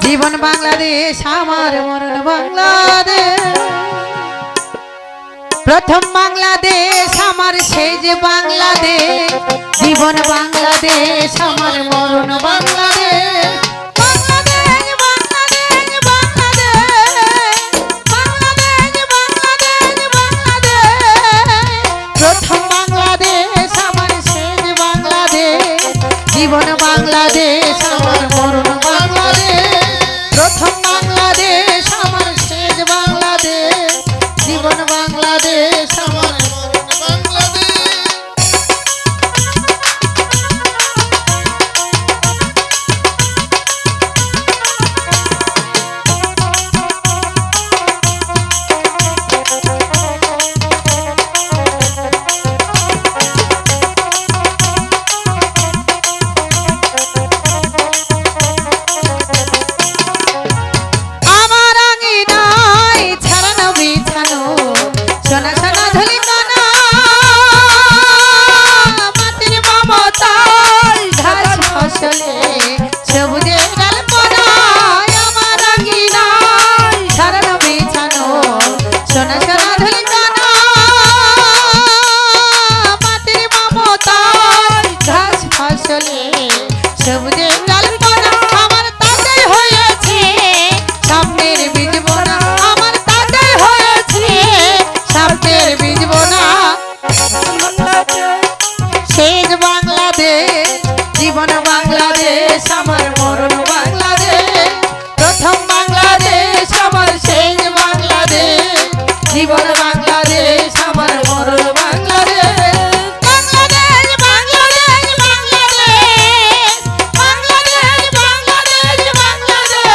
জীবন বাংলাদেশ আমার মরণ বাংলাদেশ। প্রথম বাংলাদেশ আমার সেই যে বাংলাদেশ, জীবন বাংলাদেশ আমার মরণ বাংলাদেশ। জীবন বাংলাদেশ আমার মরণ বাংলাদেশ। প্রথম বাংলাদেশ আমার শেষ বাংলাদেশ, জীবন বাংলাদেশ আমার মরণ বাংলাদেশ। জীবন বাংলাদেশ আমার মরণ বাংলাদেশ। প্রথম বাংলাদেশ আমার শেষ বাংলাদেশ, জীবন বাংলাদেশ আমার মরণ বাংলাদেশ। বাংলাদেশ বাংলাদেশ বাংলাদেশ, বাংলাদেশ বাংলাদেশ বাংলাদেশ।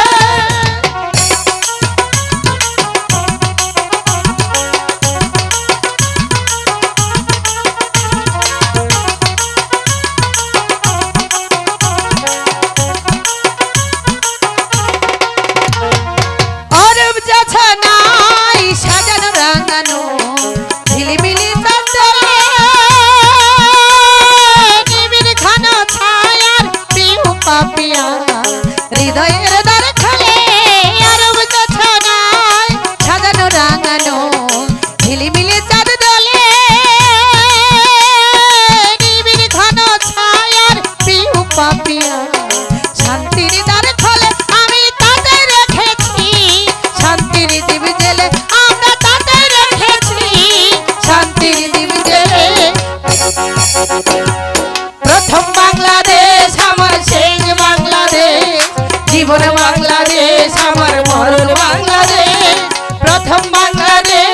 হৃদয়ের দ্বার খোলে আরব জোছনায় সাজানো রাঙানো ঝিলিমিলি চাঁদ দোলে। নিবিড় ঘন ছায়ার পিউ পাপিয়া শান্তির দ্বার খোলে, আমি তাতে রেখেছি শান্তির দ্বীপ জেলে, আমরা তাতে রেখেছি শান্তির দ্বীপ জেলে। প্রথম বাংলাদেশ আমার শেষ বাংলাদেশ, জীবন বাংলাদেশ আমার মরণ বাংলাদেশ। প্রথম বাংলাদেশ